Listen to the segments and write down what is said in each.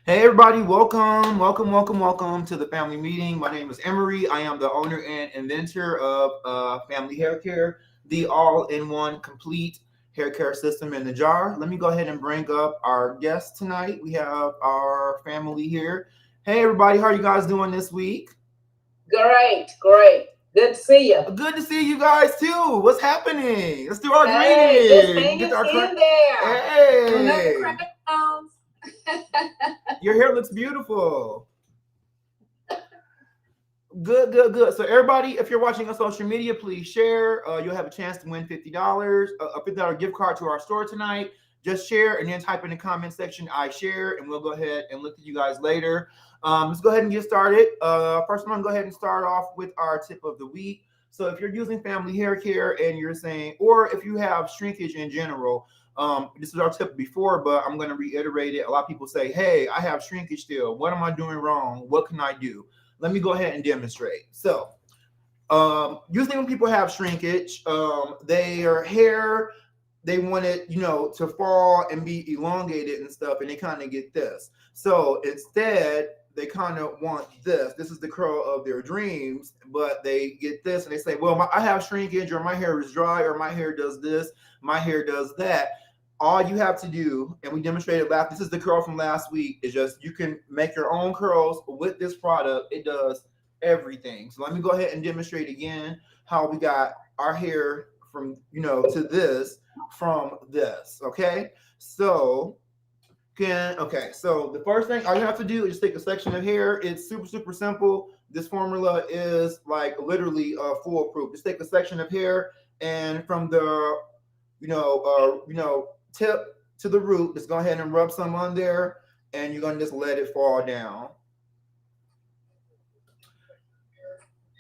Hey everybody, welcome to the family meeting. My name is Emery. I am the owner and inventor of Family Hair Care, the all-in-one complete hair care system in the jar. Let me go ahead and bring up our guest tonight. We have our family here. Hey everybody, how are you guys doing this week? Great, great. Good to see you. Good to see you guys too. What's happening? Let's do our Hey, just greeting. Get hanging our in there. Another Hey, crowns. your hair looks beautiful. Good. So everybody, if you're watching on social media, please share. You'll have a chance to win $50, a $50 gift card to our store tonight. Just share and then type in the comment section, I share, and we'll go ahead and look at you guys later. Let's go ahead and get started. First, I'm going to go ahead and start off with our tip of the week. So if you're using family hair care and you're saying, or if you have shrinkage in general, this is our tip before, but I'm going to reiterate it. A lot of people say, hey, I have shrinkage still. What am I doing wrong? What can I do? Let me go ahead and demonstrate. So, usually when people have shrinkage, their hair, they want it, to fall and be elongated and stuff, and they kind of get this. So instead, they kind of want this. This is the curl of their dreams, but they get this and they say, well, I have shrinkage, or my hair is dry, or my hair does this, my hair does that. All you have to do, and we demonstrated last, this is the curl from last week, is just you can make your own curls with this product. It does everything. So let me go ahead and demonstrate again how we got our hair from, to this from this. Okay. So so the first thing all you have to do is just take a section of hair. It's super simple. This formula is like literally foolproof. Just take a section of hair, and from the tip to the root, just go ahead and rub some on there, and you're gonna just let it fall down.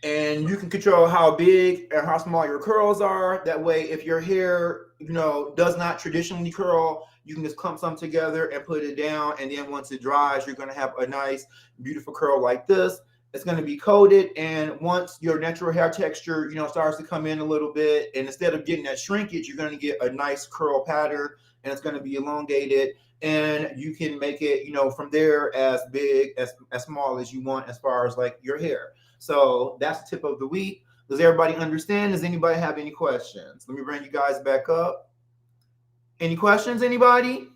And you can control how big and how small your curls are. That way, if your hair, does not traditionally curl, you can just clump some together and put it down. And then once it dries, you're going to have a nice, beautiful curl like this. It's going to be coated. And once your natural hair texture, starts to come in a little bit, and instead of getting that shrinkage, you're going to get a nice curl pattern, and it's going to be elongated. And you can make it, from there as big as small as you want as far as like your hair. So that's the tip of the week. Does everybody understand? Does anybody have any questions? Let me bring you guys back up. Any questions, anybody?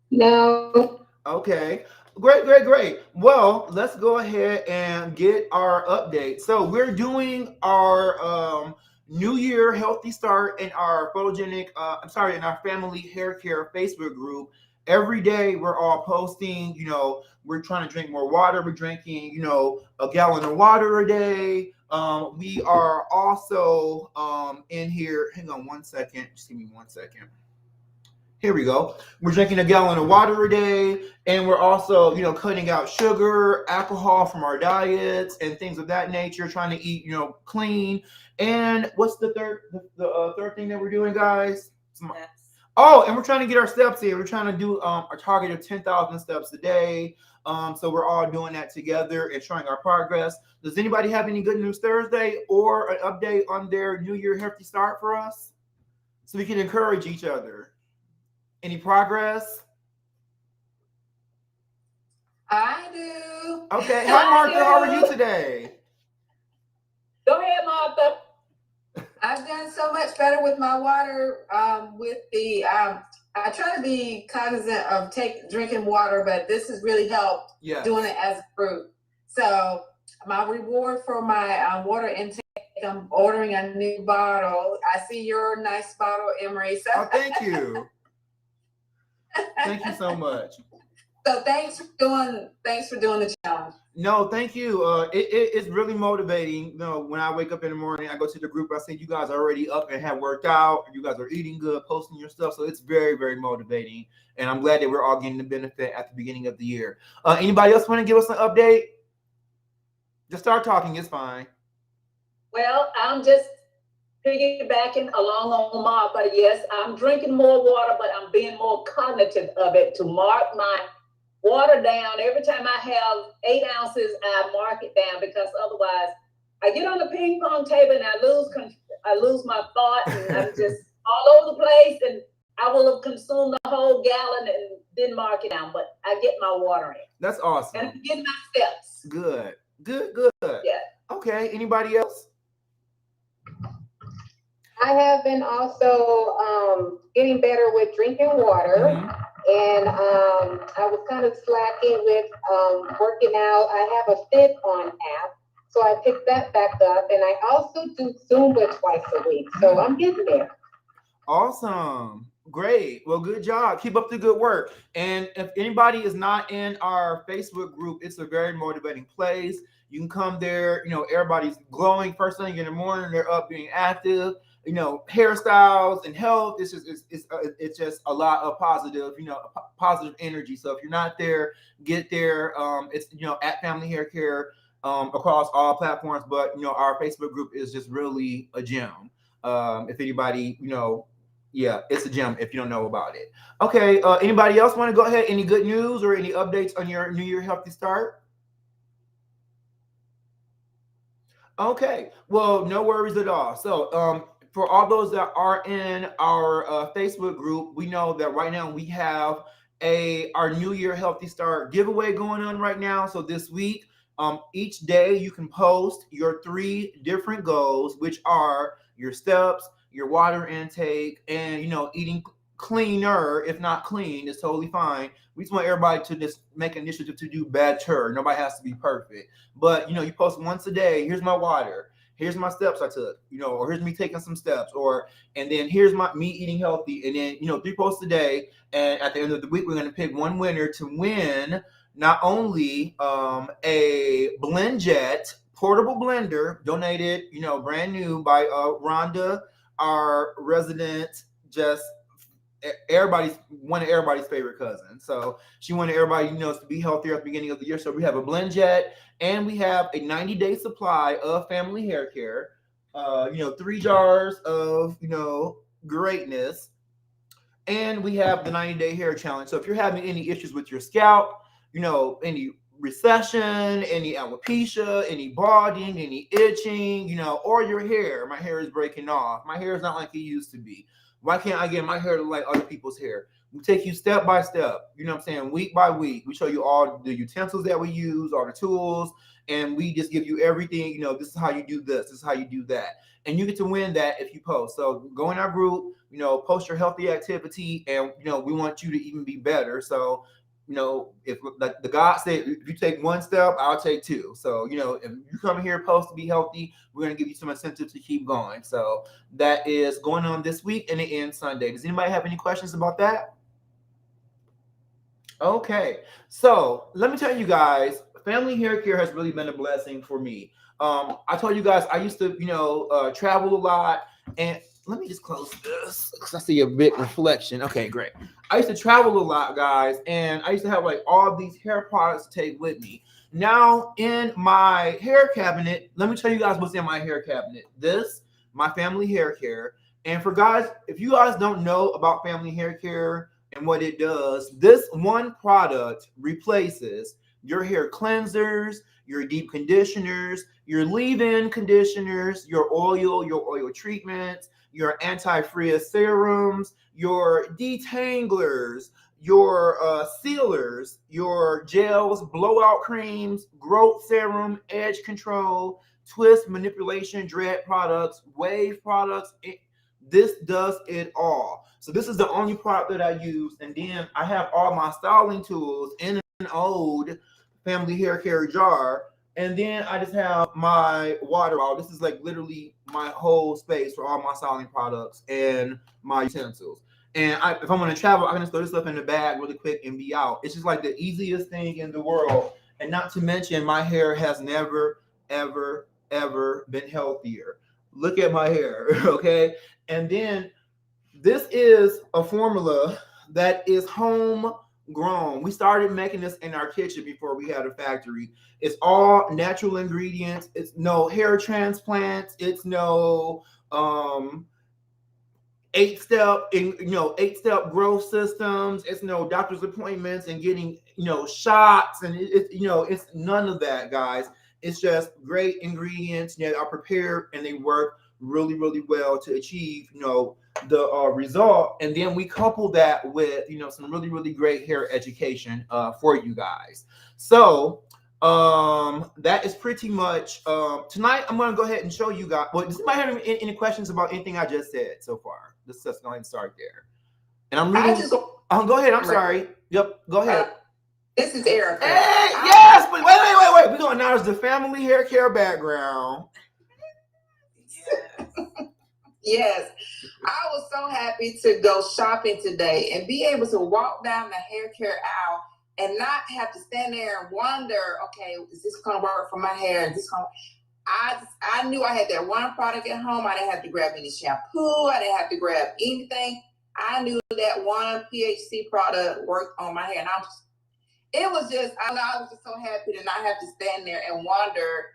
No. Okay. Great. Well, let's go ahead and get our update. So we're doing our New Year healthy start in our in our family hair care Facebook group. Every day we're all posting, we're trying to drink more water. We're drinking, a gallon of water a day. We are also in here. Hang on one second. Just give me 1 second. Here we go. We're drinking a gallon of water a day, and we're also, cutting out sugar, alcohol from our diets, and things of that nature. Trying to eat, clean. And what's the third thing that we're doing, guys? Oh, and we're trying to get our steps in. We're trying to do a target of 10,000 steps a day. So we're all doing that together and showing our progress. Does anybody have any good news Thursday or an update on their New Year healthy start for us, so we can encourage each other? Any progress? I do. Okay. Hi, Martha. How are you today? Go ahead, Martha. I've done so much better with my water. With the I try to be cognizant of drinking water, but this has really helped. Yes. Doing it as a fruit. So my reward for my water intake, I'm ordering a new bottle. I see your nice bottle, Emery. So thank you. Thank you so much. So thanks for doing the challenge. No, thank you. It's really motivating. When I wake up in the morning, I go to the group. I see you guys are already up and have worked out. You guys are eating good, posting your stuff. So it's very, very motivating. And I'm glad that we're all getting the benefit at the beginning of the year. Anybody else want to give us an update? Just start talking. It's fine. Well, I'm just piggybacking along on Martha. Yes, I'm drinking more water, but I'm being more cognitive of it to mark my water down. Every time I have 8 ounces, I mark it down, because otherwise I get on the ping pong table and I lose my thought, and I'm just all over the place, and I will have consumed the whole gallon and didn't mark it down, but I get my water in. That's awesome. And I get my steps. Good. Yeah. Okay. Anybody else? I have been also getting better with drinking water. And I was kind of slacking with working out. I have a Fit On app, so I picked that back up. And I also do Zumba twice a week, so I'm getting there. Awesome. Great. Well, good job. Keep up the good work. And if anybody is not in our Facebook group, it's a very motivating place. You can come there. You know, everybody's glowing first thing in the morning. They're up being active. You know, hairstyles and health. It's just a lot of positive, positive energy. So if you're not there, get there. It's at Family Hair Care across all platforms. But our Facebook group is just really a gem. If anybody, yeah, it's a gem if you don't know about it. Okay. Anybody else want to go ahead? Any good news or any updates on your New Year healthy start? Okay. Well, no worries at all. So, for all those that are in our Facebook group, we know that right now we have our New Year Healthy Start giveaway going on right now. So this week, each day you can post your 3 different goals, which are your steps, your water intake, and eating cleaner. If not clean, it's totally fine. We just want everybody to just make an initiative to do better. Nobody has to be perfect, but you post once a day. Here's my water. Here's my steps I took, or here's me taking some steps, and then here's me eating healthy, and then 3 posts a day. And at the end of the week, we're going to pick one winner to win not only a BlendJet portable blender donated, brand new by Rhonda, our resident, just one of everybody's favorite cousins. So she wanted everybody, to be healthier at the beginning of the year. So we have a BlendJet, and we have a 90-day supply of family hair care. 3 jars of greatness, and we have the 90-day hair challenge. So if you're having any issues with your scalp, any recession, any alopecia, any balding, any itching, or your hair, my hair is breaking off. My hair is not like it used to be. Why can't I get my hair to look like other people's hair? We take you step by step, week by week. We show you all the utensils that we use, all the tools, and we just give you everything. This is how you do this is how you do that. And you get to win that if you post. So go in our group, post your healthy activity, and, we want you to even be better. So, if like the God said, if you take 1 step, I'll take 2. So, if you come here post to be healthy, we're going to give you some incentive to keep going. So that is going on this week, and it ends Sunday. Does anybody have any questions about that? Okay. So let me tell you guys, Family Hair Care has really been a blessing for me. I told you guys, I used to, travel a lot, and let me just close this because I see a big reflection. Okay, great. I used to travel a lot, guys, and I used to have like all these hair products to take with me. Now in my hair cabinet, let me tell you guys what's in my hair cabinet. This, my Family Hair Care. And for guys, if you guys don't know about Family Hair Care and what it does, this one product replaces your hair cleansers, your deep conditioners, your leave-in conditioners, your oil treatments, your anti-frizz serums, your detanglers, your sealers, your gels, blowout creams, growth serum, edge control, twist manipulation, dread products, wave products. This does it all. So this is the only product that I use. And then I have all my styling tools in an old Family Hair Care jar. And then I just have my water bottle. This is like literally my whole space for all my styling products and my utensils. And if I'm going to travel, I can just throw this stuff in the bag really quick and be out. It's just like the easiest thing in the world. And not to mention, my hair has never, ever, ever been healthier. Look at my hair, okay? And then this is a formula that is homegrown. We started making this in our kitchen before we had a factory. It's all natural ingredients. It's no hair transplants. It's no 8-step growth systems. It's no doctor's appointments and getting shots, and it's none of that, guys. It's just great ingredients that are prepared and they work really, really well to achieve the result, and then we couple that with some really really great hair education for you guys. So that is pretty much tonight. I'm going to go ahead and show you guys. Well, does anybody have any questions about anything I just said so far? Let's just go ahead and start there. And I'm reading. Go ahead. I'm sorry. Yep. Go ahead. This is Erica. Hey, yes, but wait. We're going to acknowledge the family hair care background. Yes. I was so happy to go shopping today and be able to walk down the hair care aisle and not have to stand there and wonder, okay, is this going to work for my hair? Is this going to... I knew I had that one product at home. I didn't have to grab any shampoo. I didn't have to grab anything. I knew that one PHC product worked on my hair. And I was just so happy to not have to stand there and wonder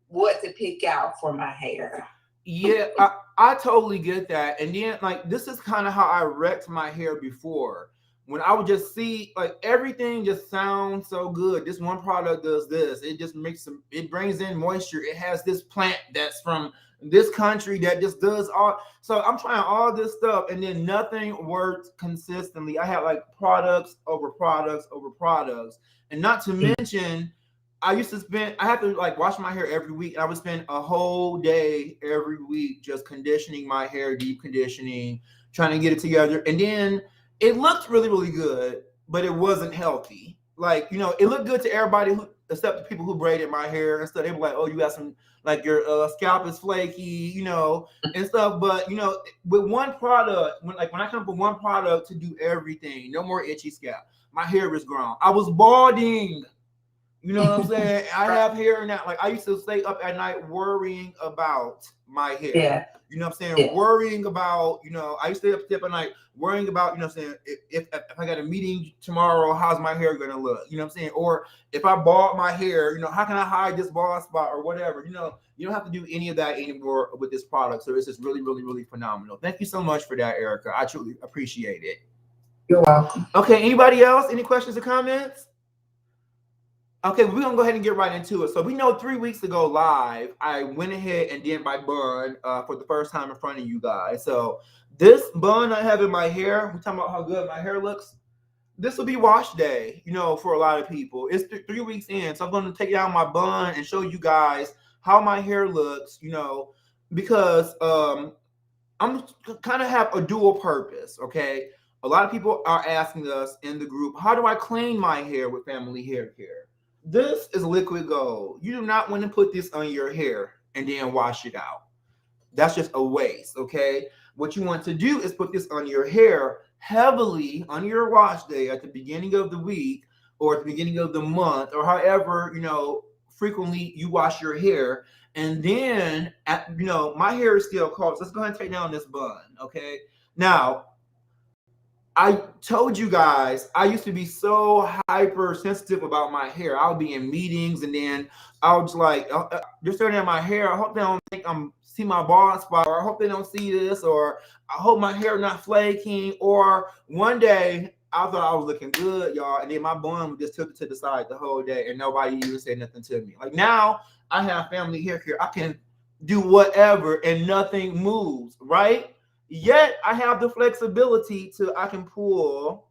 what to pick out for my hair. Yeah, I totally get that. And then this is kind of how I wrecked my hair before. When I would just see everything just sounds so good. This one product does this. It just it brings in moisture. It has this plant that's from this country that just does all. So I'm trying all this stuff and then nothing works consistently. I had products over products over products. And not to mention, I have to wash my hair every week. And I would spend a whole day every week just conditioning my hair, deep conditioning, trying to get it together. And then it looked really, really good, but it wasn't healthy. It looked good to everybody except the people who braided my hair and stuff. They were like, oh, you got some, your scalp is flaky, and stuff. But, with one product, when I come up with one product to do everything, no more itchy scalp, my hair is grown. I was balding. You know what I'm saying? I have hair now. I used to stay up at night worrying about my hair. Yeah. You know what I'm saying? Yeah. Worrying about, I used to stay up at night worrying about, you know what I'm saying, if I got a meeting tomorrow, how's my hair going to look? You know what I'm saying? Or if I bald my hair, how can I hide this bald spot or whatever? You don't have to do any of that anymore with this product. So it's just really, really, really phenomenal. Thank you so much for that, Erica. I truly appreciate it. You're welcome. Okay. Anybody else? Any questions or comments? Okay, we're going to go ahead and get right into it. So we know 3 weeks ago live, I went ahead and did my bun for the first time in front of you guys. So this bun I have in my hair, we're talking about how good my hair looks. This will be wash day, for a lot of people. It's 3 weeks in. So I'm going to take down my bun and show you guys how my hair looks, because I'm kind of have a dual purpose, okay? A lot of people are asking us in the group, how do I clean my hair with Family Hair Care? This is liquid gold. You do not want to put this on your hair and then wash it out. That's just a waste, okay? What you want to do is put this on your hair heavily on your wash day at the beginning of the week or at the beginning of the month or however, frequently you wash your hair. And then, my hair is still cold. So let's go ahead and take down this bun, okay? Now, I told you guys, I used to be so hypersensitive about my hair. I would be in meetings and then I was they're staring at my hair. I hope they don't think see my bald spot, or I hope they don't see this, or I hope my hair not flaking. Or one day I thought I was looking good, y'all, and then my bun was just tilted to the side the whole day and nobody even said nothing to me. Now I have Family Hair Care. I can do whatever and nothing moves, right? Yet I have the flexibility I can pull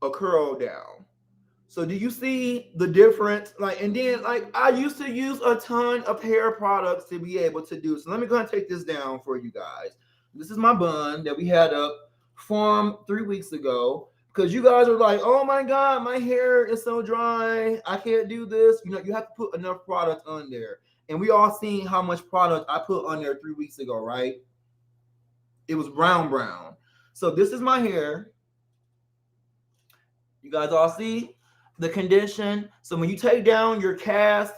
a curl down. So do you see the difference? And then I used to use a ton of hair products to be able to do. So let me go ahead and take this down for you guys. This is my bun that we had up formed 3 weeks ago, because you guys are like, oh my God, my hair is so dry. I can't do this. You have to put enough product on there. And we all seen how much product I put on there 3 weeks ago, right? It was brown. So this is my hair. You guys all see the condition. So when you take down your cast,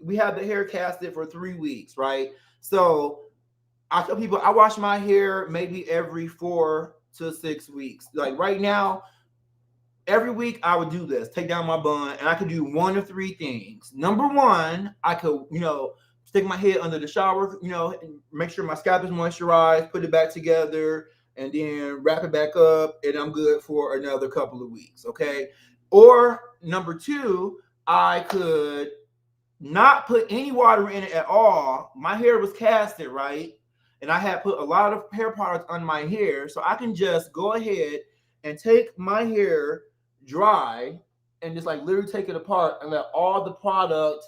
we have the hair casted for 3 weeks, right? So I tell people I wash my hair maybe every 4 to 6 weeks. Right now, every week I would do this, take down my bun, and I could do 1 of 3 things. Number one, I could, stick my head under the shower, and make sure my scalp is moisturized, put it back together, and then wrap it back up, and I'm good for another couple of weeks, okay? Or number 2, I could not put any water in it at all. My hair was casted, right? and I had put a lot of hair products on my hair, so I can just go ahead and take my hair dry and just like literally take it apart and let all the product,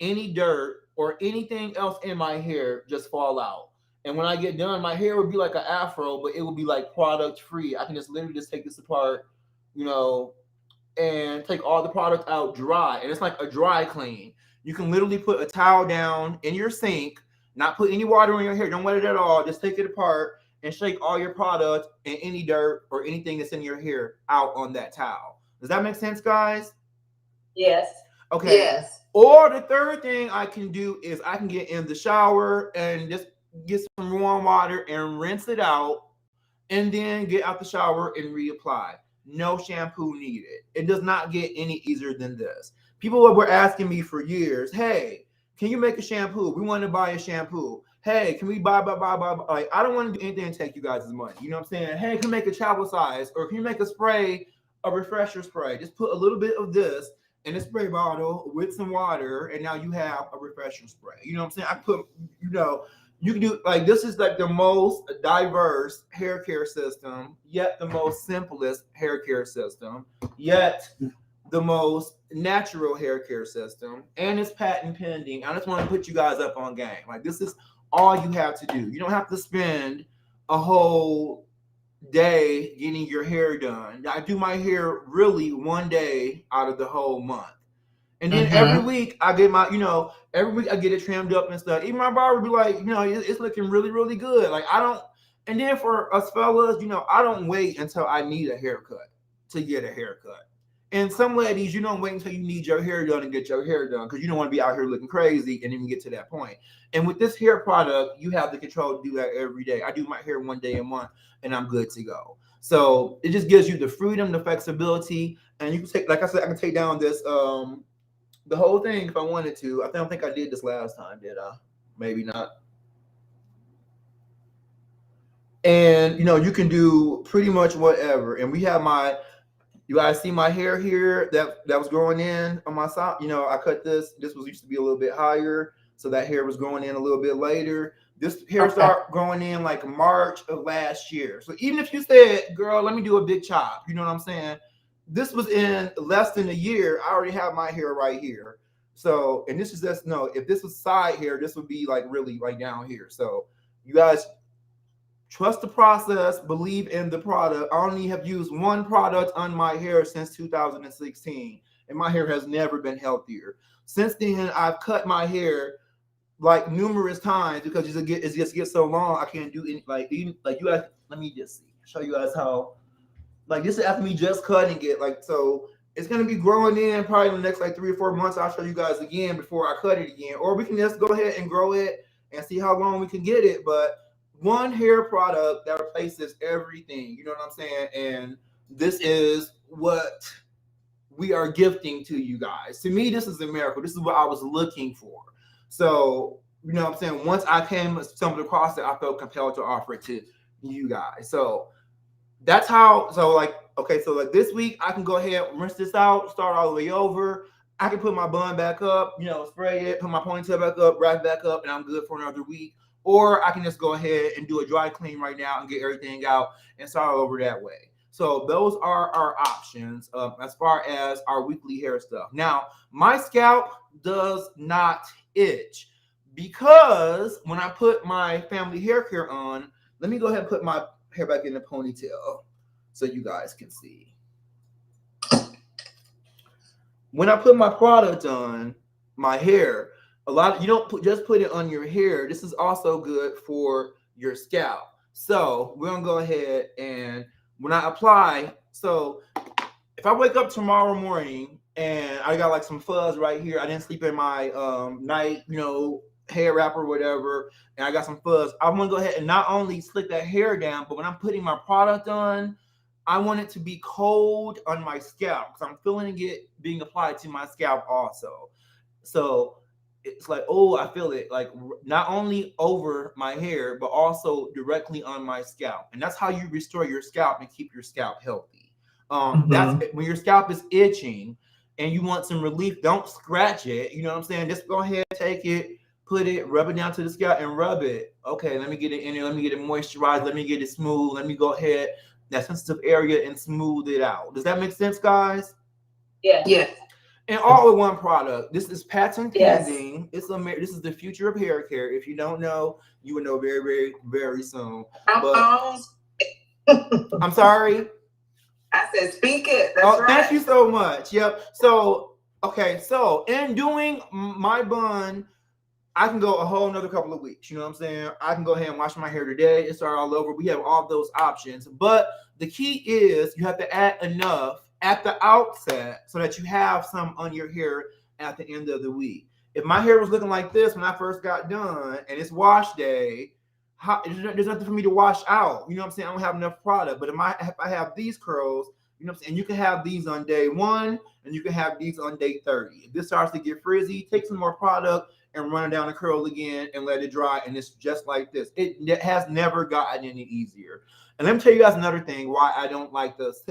any dirt or anything else in my hair just fall out. And when I get done, my hair would be like an afro, but it would be like product free. I can just literally just take this apart, you know, and take all the product out dry. And it's like a dry clean. You can literally put a towel down in your sink, not put any water in your hair, don't wet it at all. Just take it apart and shake all your product and any dirt or anything that's in your hair out on that towel. Does that make sense, guys? Yes. Okay. Yes. Or the third thing I can do is I can get in the shower and just get some warm water and rinse it out, and then get out the shower and reapply. No shampoo needed. It does not get any easier than this. People were asking me for years, hey, can you make a shampoo? We want to buy a shampoo. Hey, can we buy? Like, I don't want to do anything to take you guys' money. You know what I'm saying? Hey, can you make a travel size? Or can you make a spray, a refresher spray? Just put a little bit of this in a spray bottle with some water, and now you have a refresher spray. You know what I'm saying? I put, you know, you can do, like, this is like the most diverse hair care system, yet the most simplest hair care system, yet the most natural hair care system, and it's patent pending. I just want to put you guys up on game. Like, this is all you have to do. You don't have to spend a whole day getting your hair done. I do my hair really one day out of the whole month. And then every week I get my, you know, every week I get it trimmed up and stuff. Even my barber be like, you know, it's looking really, really good. Like, I don't, and then for us fellas, you know, I don't wait until I need a haircut to get a haircut. And some ladies, you don't wait until you need your hair done and get your hair done, because you don't want to be out here looking crazy and even get to that point. And with this hair product, you have the control to do that every day. I do my hair one day a month and I'm good to go. So it just gives you the freedom, the flexibility, and you can take, like I said, I can take down this, the whole thing if I wanted to. I don't think I did this last time, did I? Maybe not. And, you know, you can do pretty much whatever. And we have my, you guys see my hair here that was growing in on my side. You know, I cut this. This was used to be a little bit higher, so that hair was growing in a little bit later. This hair started growing in like March of last year. So even if you said, girl, let me do a big chop, you know what I'm saying? This was in less than a year. I already have my hair right here. So, and this is just, no, if this was side hair, this would be like really like down here. So you guys trust the process, believe in the product. I only have used one product on my hair since 2016, and my hair has never been healthier. Since then, I've cut my hair like numerous times because it just gets so long. I can't do any, like, even, like, you guys, let me just show you guys how, like, this is after me just cutting it. Like, so it's going to be growing in probably in the next like 3 or 4 months. I'll show you guys again before I cut it again, or we can just go ahead and grow it and see how long we can get it. But one hair product that replaces everything, you know what I'm saying? And this is what we are gifting to you guys. To me, this is a miracle. This is what I was looking for. So, you know what I'm saying? Once I stumbled across it, I felt compelled to offer it to you guys. So that's how, so like, okay, so like this week I can go ahead, rinse this out, start all the way over. I can put my bun back up, you know, spray it, put my ponytail back up, wrap back up, and I'm good for another week. Or I can just go ahead and do a dry clean right now and get everything out and start all over that way. So those are our options as far as our weekly hair stuff. Now, my scalp does not itch because when I put my family hair care on, let me go ahead and put my hair back in the ponytail so you guys can see. When I put my product on my hair, a lot of, you don't just put it on your hair. This is also good for your scalp. So we're gonna go ahead and when I apply, so if I wake up tomorrow morning and I got like some fuzz right here, I didn't sleep in my night, you know, hair wrap or whatever, and I got some fuzz, I'm gonna go ahead and not only slick that hair down, but when I'm putting my product on, I want it to be cold on my scalp because I'm feeling it being applied to my scalp also. So it's like, oh, I feel it like not only over my hair, but also directly on my scalp. And that's how you restore your scalp and keep your scalp healthy. That's when your scalp is itching and you want some relief, don't scratch it. You know what I'm saying? Just go ahead, take it, put it, rub it down to the scalp and rub it. Okay, let me get it in there. Let me get it moisturized. Let me get it smooth. Let me go ahead, that sensitive area, and smooth it out. Does that make sense, guys? Yeah. Yes. And all in one product. This is patent Yes. pending. This is the future of hair care. If you don't know, you will know very, very, very soon. But, I'm sorry. I said, speak it. That's right. Thank you so much. Yep. So, okay. So, in doing my bun, I can go a whole another couple of weeks. You know what I'm saying? I can go ahead and wash my hair today and start all over. We have all those options. But the key is you have to add enough at the outset so that you have some on your hair at the end of the week. If my hair was looking like this when I first got done and it's wash day, there's nothing for me to wash out. You know what I'm saying? I don't have enough product. But if I have these curls, you know what I'm saying? You can have these on day 1 and you can have these on day 30. If this starts to get frizzy, take some more product and run it down the curl again and let it dry. And it's just like this. It has never gotten any easier. And let me tell you guys another thing why I don't like this.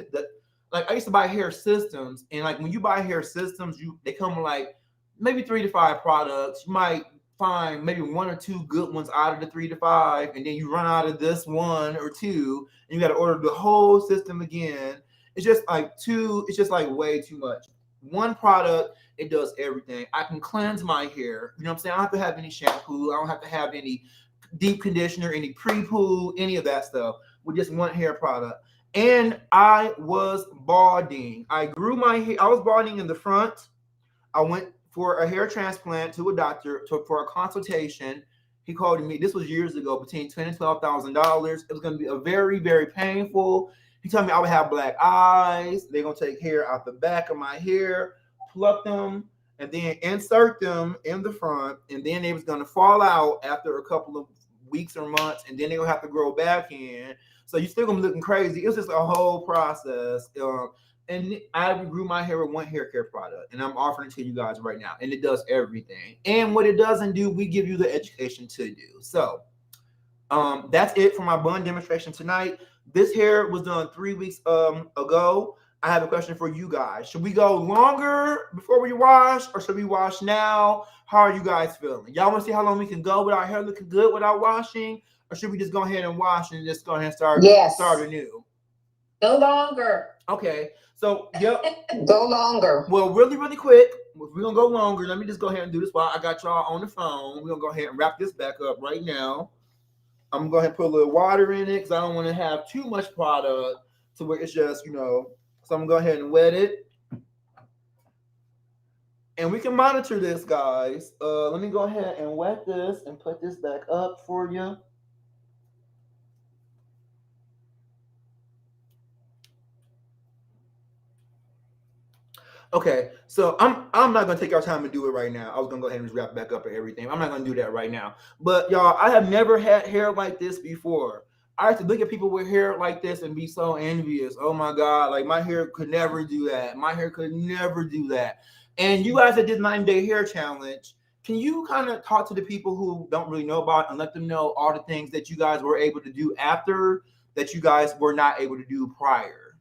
Like, I used to buy hair systems, and like when you buy hair systems, they come with like maybe 3 to 5 products. You might find maybe 1 or 2 good ones out of the 3 to 5, and then you run out of this 1 or 2, and you got to order the whole system again. It's just like it's just like way too much. One product, it does everything. I can cleanse my hair. You know what I'm saying? I don't have to have any shampoo. I don't have to have any deep conditioner, any pre-poo, any of that stuff with just one hair product. And I was balding. I grew my hair. I was balding in the front. I went for a hair transplant to a doctor for a consultation. He called me. This was years ago, between $10,000 and $12,000. It was going to be a very, very painful. He told me I would have black eyes. They're going to take hair out the back of my hair, pluck them, and then insert them in the front. And then they was going to fall out after a couple of weeks or months. And then they're going to have to grow back in. So you're still going to be looking crazy. It was just a whole process. And I grew my hair with one hair care product. And I'm offering it to you guys right now. And it does everything. And what it doesn't do, we give you the education to do. So that's it for my bun demonstration tonight. This hair was done 3 weeks ago. I have a question for you guys. Should we go longer before we wash, or should we wash now? How are you guys feeling? Y'all want to see how long we can go with our hair looking good without washing? Or should we just go ahead and wash and just go ahead and start anew? Go longer. Okay. So, yep. Go longer. Well, really, really quick. If we're going to go longer, let me just go ahead and do this while I got y'all on the phone. We're going to go ahead and wrap this back up right now. I'm going to go ahead and put a little water in it because I don't want to have too much product to where it's just, so I'm going to go ahead and wet it. And we can monitor this, guys. Let me go ahead and wet this and put this back up for you. Okay, so I'm not gonna take our time and do it right now. I was gonna go ahead and just wrap back up and everything. I'm not gonna do that right now. But y'all, I have never had hair like this before. I have to look at people with hair like this and be so envious. Oh my God, like my hair could never do that. My hair could never do that. And you guys that did 9-day hair challenge, can you kind of talk to the people who don't really know about it and let them know all the things that you guys were able to do after that you guys were not able to do prior?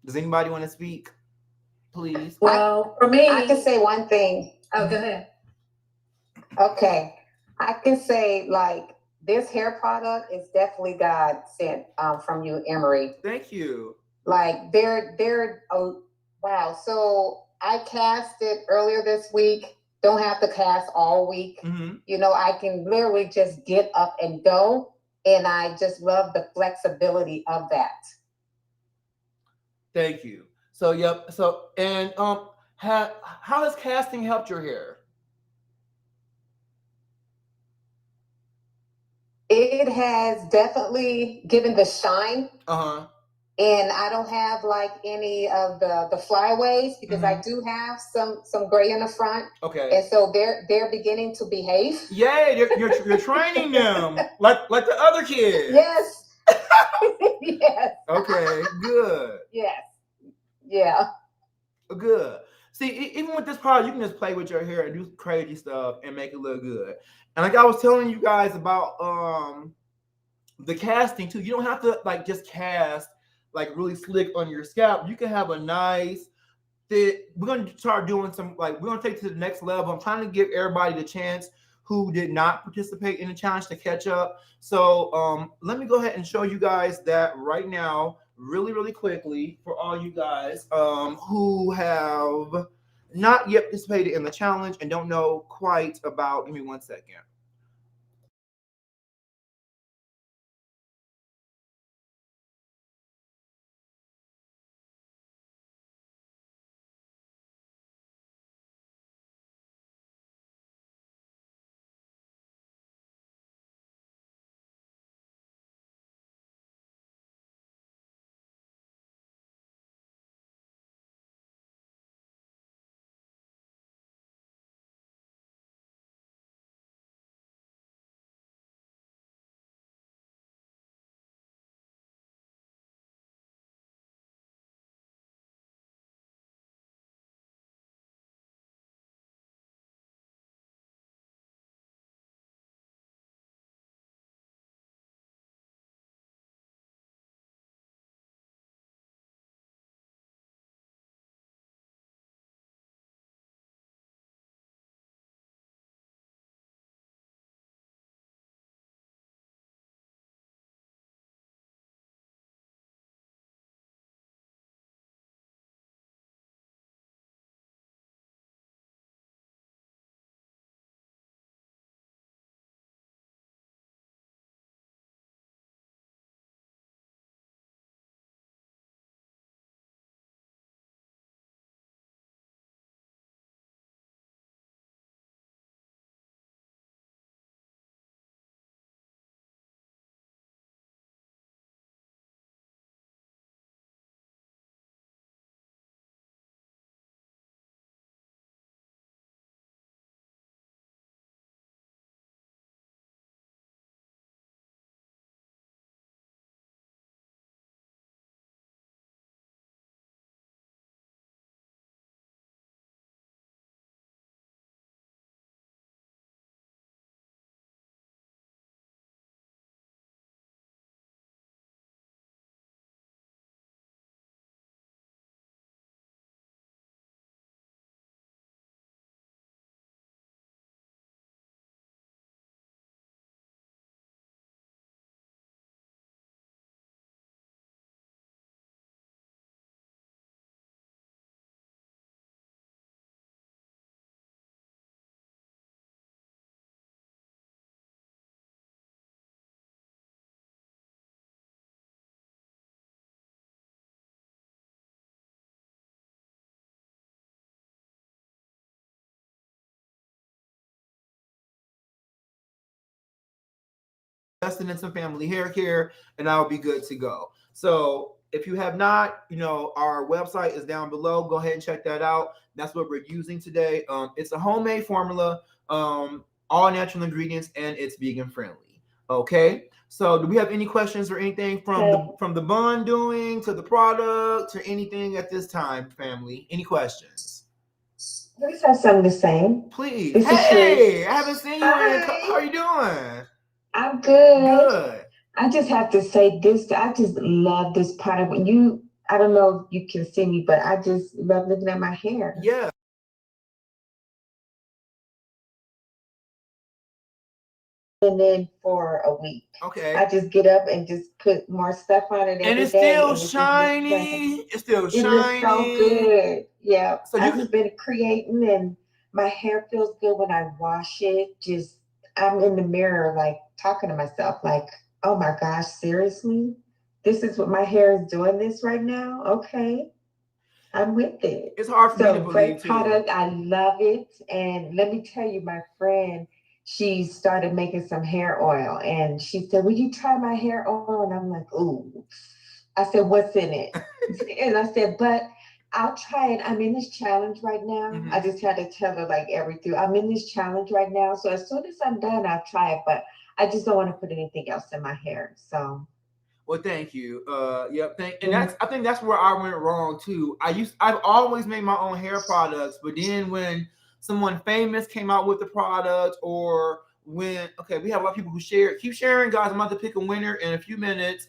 Does anybody want to speak? Please. Well, for me, I can say one thing. Oh, go ahead. Okay. I can say, like, this hair product is definitely God sent from you, Emery. Thank you. Like, wow. So I casted earlier this week. Don't have to cast all week. Mm-hmm. I can literally just get up and go. And I just love the flexibility of that. Thank you. So, yep. So, and how has casting helped your hair? It has definitely given the shine. Uh-huh. And I don't have like any of the flyaways because I do have some gray in the front. Okay. And so they're beginning to behave. Yeah, you're training them like the other kids. Yes. Yes. Okay, good. Yes. Yeah. Good. See, even with this product, you can just play with your hair and do crazy stuff and make it look good. And like I was telling you guys about the casting too, you don't have to like just cast like really slick on your scalp. You can have a nice we're going to start doing some, like, we're going to take it to the next level. I'm trying to give everybody the chance who did not participate in the challenge to catch up. So let me go ahead and show you guys that right now, really quickly, for all you guys who have not yet participated in the challenge and don't know quite about, give me 1 second. Investing in some family hair care, and I'll be good to go. So if you have not, our website is down below. Go ahead and check that out. That's what we're using today. It's a homemade formula, all natural ingredients, and it's vegan friendly. Okay. So do we have any questions or anything from the bun doing to the product or anything at this time, family? Any questions? I just have something to say. Please. This Hey, I haven't seen you. Hi. How are you doing? I'm good. Good. I just have to say this. I just love this product. I don't know if you can see me, but I just love looking at my hair. Yeah. And then for a week. Okay. I just get up and just put more stuff on it every and it's day, still and shiny. It's still it shiny. looks so good. Yeah. So I've just been creating, and my hair feels good when I wash it. I'm in the mirror, like talking to myself, like, oh my gosh, seriously? This is what my hair is doing this right now? Okay. I'm with it. It's hard for me to believe great too. product. I love it. And let me tell you, my friend, she started making some hair oil, and she said, will you try my hair oil? And I'm like, ooh. I said, what's in it? And I said, but I'll try it. I'm in this challenge right now. Mhm. I just had to tell her like everything. I'm in this challenge right now. So as soon as I'm done, I'll try it. But I just don't want to put anything else in my hair. So Well, thank you. Yep. I think that's where I went wrong too. I've always made my own hair products, but then when someone famous came out with the product, or we have a lot of people who keep sharing, guys. I'm about to pick a winner in a few minutes.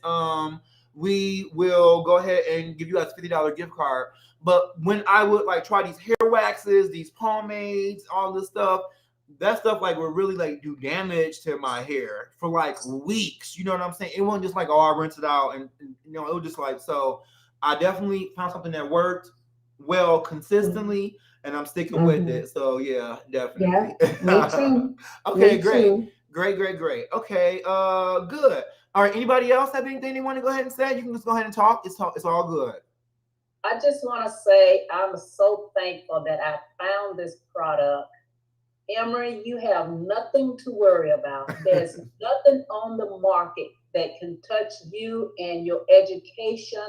we will go ahead and give you guys a $50 gift card. But when I would like try these hair waxes, these pomades, all this stuff, that stuff like would really like do damage to my hair for like weeks. You know what I'm saying? It wasn't just like, oh, I rinsed it out, and you know, it was just like, so I definitely found something that worked well consistently, and I'm sticking with it. So yeah, definitely. Yeah, me too. Okay, Me great. too. Great. Okay, good. All right, anybody else have anything they want to go ahead and say? You can just go ahead and talk. It's all good. I just want to say I'm so thankful that I found this product. Emery, you have nothing to worry about. There's nothing on the market that can touch you and your education,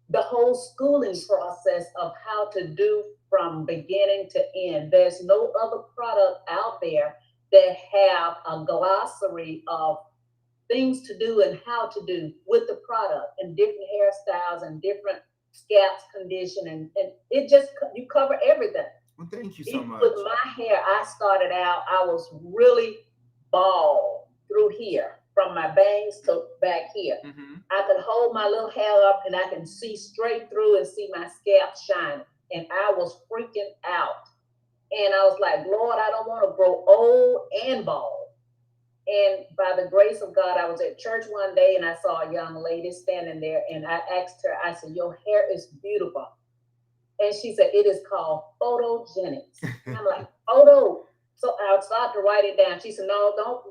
the whole schooling process of how to do from beginning to end. There's no other product out there that have a glossary of things to do and how to do with the product, and different hairstyles and different scalp condition, and it just, you cover everything. Well, thank you so much. With my hair, I started out, I was really bald through here, from my bangs to back here. I could hold my little hair up and I can see straight through and see my scalp shining. And I was freaking out. And I was like, Lord, I don't want to grow old and bald. And by the grace of God, I was at church one day and I saw a young lady standing there, and I asked her, I said, your hair is beautiful. And she said, it is called photogenics. And I'm like, photo. So I started to write it down. She said, no, don't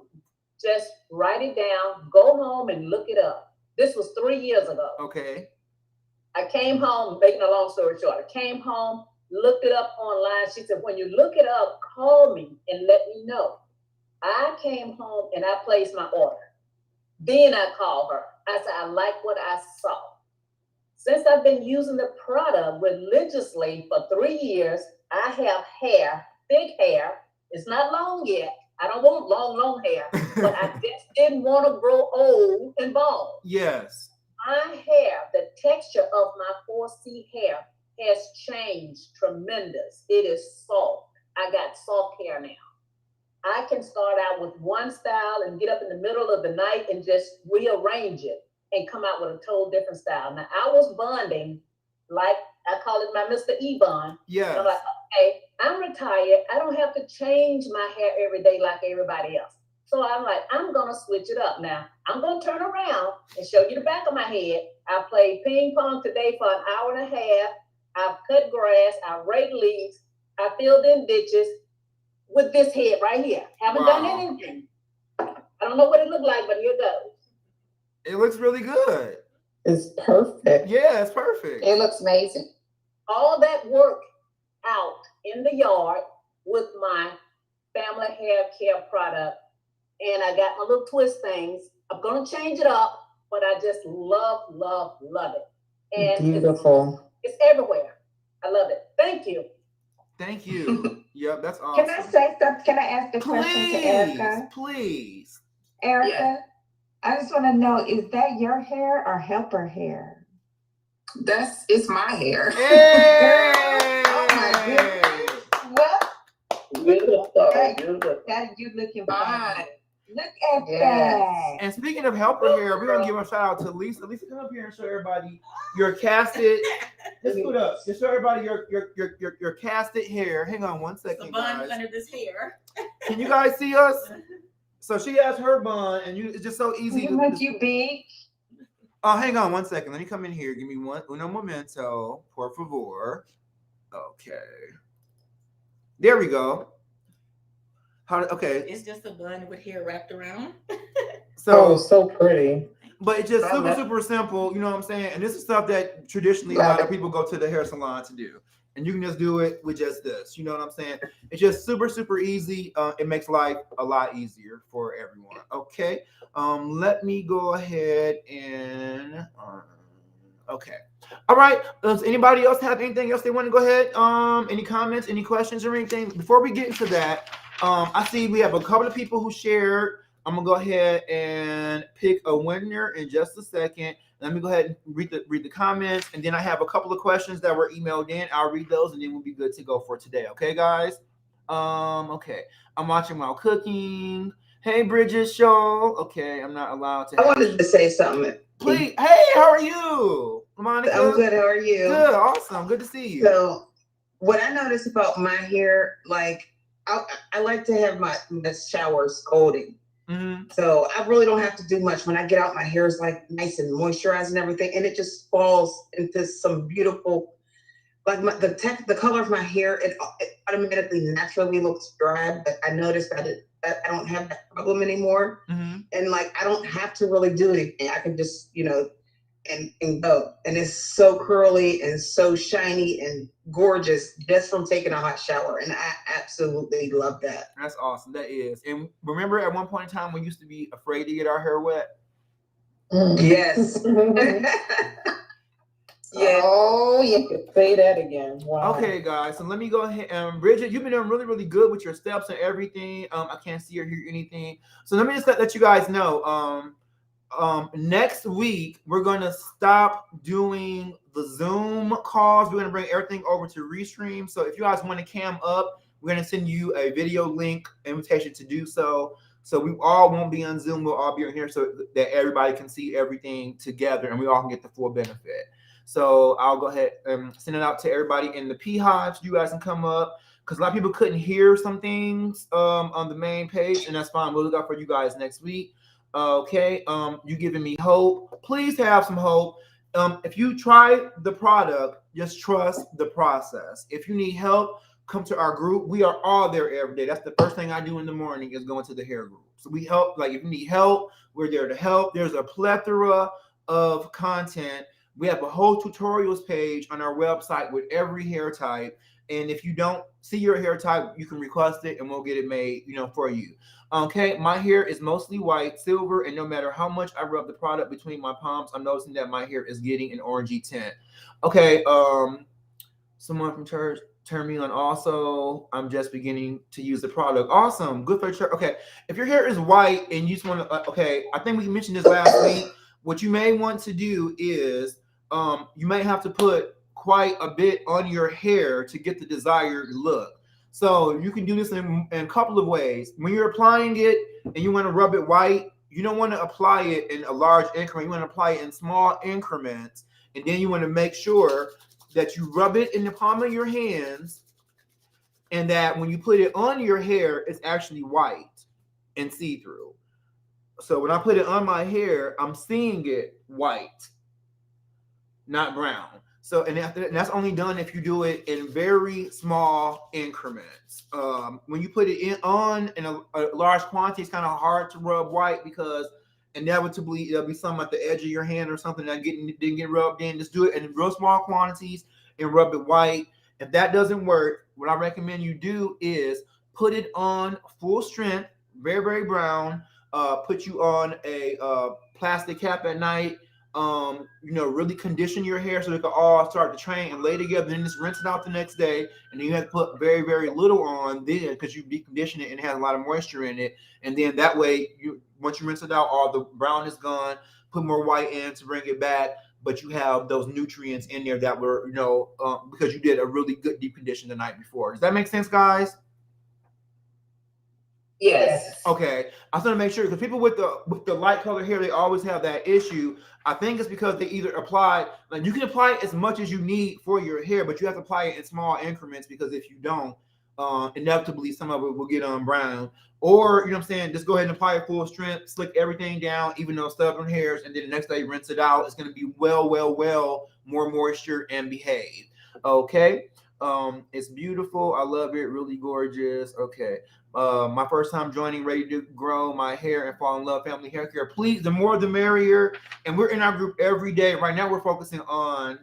just write it down. Go home and look it up. This was 3 years ago. Okay. I came home, making a long story short, I came home, looked it up online. She said, when you look it up, call me and let me know. I came home and I placed my order. Then I called her. I said, I like what I saw. Since I've been using the product religiously for 3 years, I have hair, thick hair. It's not long yet. I don't want long hair, but I just didn't want to grow old and bald. Yes. My hair, the texture of my 4C hair has changed tremendous. It is soft. I got soft hair now. I can start out with one style and get up in the middle of the night and just rearrange it and come out with a total different style. Now, I was bonding, like I call it my Mr. E-bond. Yeah. I'm like, okay, I'm retired. I don't have to change my hair every day like everybody else. So I'm like, I'm going to switch it up. Now, I'm going to turn around and show you the back of my head. I played ping pong today for an hour and a half. I've cut grass. I raked leaves. I filled in ditches with this head right here. Haven't done anything. I don't know what it looked like, but here it goes. It looks really good. It's perfect. Yeah, it's perfect. It looks amazing. All that work out in the yard with my family hair care product. And I got my little twist things. I'm going to change it up, but I just love it. And beautiful. It's everywhere. I love it. Thank you. Thank you. Yep, that's awesome. Can I say something? Can I ask a question to Erica? Please. Erica, Yeah. I just want to know, is that your hair or helper hair? It's my hair. Hey! Oh my goodness. Well, Beautiful. that you looking fine. Fine. Look at Yes. that. And speaking of helper hair, we're gonna give a shout out to Lisa. Lisa, come up here and show everybody your casted. Just scoot up. Just show everybody your casted hair. Hang on one second, The bun guys. under this hair. Can you guys see us? So she has her bun, and it's just so easy. You look you big. Oh, hang on one second. Let me come in here. Give me uno momento, por favor. Okay. There we go. Okay. It's just a bun with hair wrapped around. So, so pretty. but it's just super simple. You know what I'm saying? And this is stuff that traditionally a lot of people go to the hair salon to do. And you can just do it with just this. You know what I'm saying? It's just super easy. It makes life a lot easier for everyone. Okay. Let me go ahead and okay. All right. Does anybody else have anything else they want to go ahead? Any comments, any questions or anything? Before we get into that, I see we have a couple of people who shared. I'm gonna go ahead and pick a winner in just a second. Let me go ahead and read the comments, and then I have a couple of questions that were emailed in. I'll read those, and then we'll be good to go for today. Okay, guys. Okay. I'm watching while cooking. Hey, Bridget Show. Okay, I'm not allowed to. I wanted to say something. Please. Hey, how are you, Monica? I'm good. How are you? Good. Awesome. Good to see you. So, what I noticed about my hair, like I like to have my shower scalding. So I really don't have to do much. When I get out, my hair is like nice and moisturized and everything, and it just falls into some beautiful, like the color of my hair. It automatically naturally looks dry, but I noticed that I don't have that problem anymore, and like I don't have to really do anything. I can just and go, and it's so curly and so shiny and gorgeous just from taking a hot shower, and I absolutely love that. That's awesome. That is. And remember, at one point in time, we used to be afraid to get our hair wet. Yes. Yeah. Oh, you could say that again. Wow. Okay, guys. So let me go ahead. Bridget, you've been doing really, really good with your steps and everything. I can't see or hear anything. So let me just let you guys know. Next week we're gonna stop doing the Zoom calls. We're gonna bring everything over to Restream. So if you guys want to cam up, we're gonna send you a video link invitation to do so. So we all won't be on Zoom. We'll all be on here so that everybody can see everything together and we all can get the full benefit. So I'll go ahead and send it out to everybody in the P-Hive. You guys can come up because a lot of people couldn't hear some things on the main page, and that's fine. We'll look out for you guys next week. Okay, you giving me hope. Please have some hope. If you try the product, just trust the process. If you need help, come to our group. We are all there every day. That's the first thing I do in the morning is go into the hair group. So we help, like if you need help, we're there to help. There's a plethora of content. We have a whole tutorials page on our website with every hair type. And if you don't see your hair type, you can request it and we'll get it made, for you. Okay, my hair is mostly white, silver, and no matter how much I rub the product between my palms, I'm noticing that my hair is getting an orangey tint. Okay, someone from church turned me on also. I'm just beginning to use the product. Awesome, good for church. Okay, if your hair is white and you just want to, okay, I think we mentioned this last week. What you may want to do is you may have to put quite a bit on your hair to get the desired look. So you can do this in a couple of ways. When you're applying it and you want to rub it white, you don't want to apply it in a large increment. You want to apply it in small increments. And then you want to make sure that you rub it in the palm of your hands and that when you put it on your hair, it's actually white and see-through. So when I put it on my hair, I'm seeing it white, not brown. So, and that's only done if you do it in very small increments. When you put it on in a large quantity, it's kind of hard to rub white because inevitably there'll be some at the edge of your hand or something that didn't get rubbed in. Just do it in real small quantities and rub it white. If that doesn't work, what I recommend you do is put it on full strength, very, very brown. Put you on a plastic cap at night. Really condition your hair so it can all start to train and lay together, then just rinse it out the next day, and then you have to put very, very little on then because you decondition it and it has a lot of moisture in it, and then that way once you rinse it out, all the brown is gone. Put more white in to bring it back, but you have those nutrients in there that were because you did a really good deep condition the night before. Does that make sense, guys? Yes. Okay, I was gonna make sure because people with the light color hair, they always have that issue. I think it's because they either apply, like you can apply it as much as you need for your hair, but you have to apply it in small increments because if you don't, inevitably some of it will get brown. Or just go ahead and apply it full strength, slick everything down, even those stubborn hairs, and then the next day rinse it out. It's gonna be well more moisture and behave. Okay. It's beautiful. I love it. Really gorgeous. Okay. My first time joining, ready to grow my hair and fall in love. Family Hair Care. Please, the more the merrier. And we're in our group every day. Right now, we're focusing on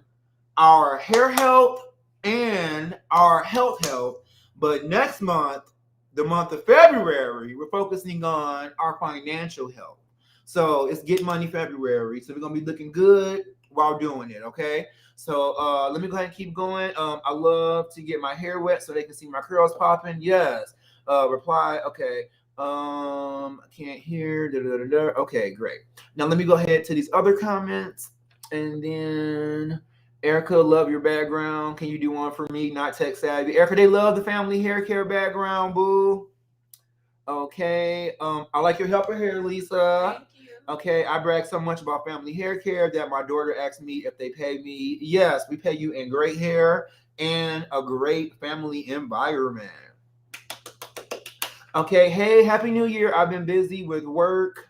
our hair health and our health. But next month, the month of February, we're focusing on our financial health. So it's Get Money February. So we're gonna be looking good while doing it. Okay. So let me go ahead and keep going. I love to get my hair wet so they can see my curls popping. Yes. Reply. Okay. I can't hear. Okay, great. Now let me go ahead to these other comments. And then Erica, love your background. Can you do one for me? Not tech savvy. Erica, they love the family hair care background, boo. Okay. I like your helper hair, Lisa. Thank you. Okay, I brag so much about Family Hair Care that my daughter asked me if they pay me. Yes, we pay you in great hair and a great family environment. Okay, hey, Happy New Year. I've been busy with work.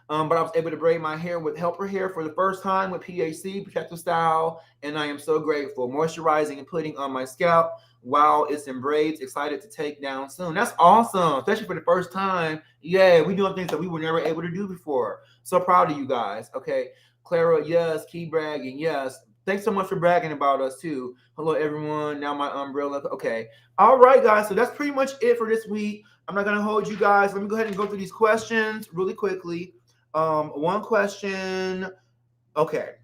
But I was able to braid my hair with helper hair for the first time with PHC, protective style, and I am so grateful. Moisturizing and putting on my scalp while it's in braids. Excited to take down soon. That's awesome, especially for the first time. Yeah, we doing things that we were never able to do before. So proud of you guys. Okay, Clara, yes. Keep bragging, yes. Thanks so much for bragging about us too. Hello, everyone. Now my umbrella. Okay. All right, guys. So that's pretty much it for this week. I'm not gonna hold you guys. Let me go ahead and go through these questions really quickly. One question. Okay,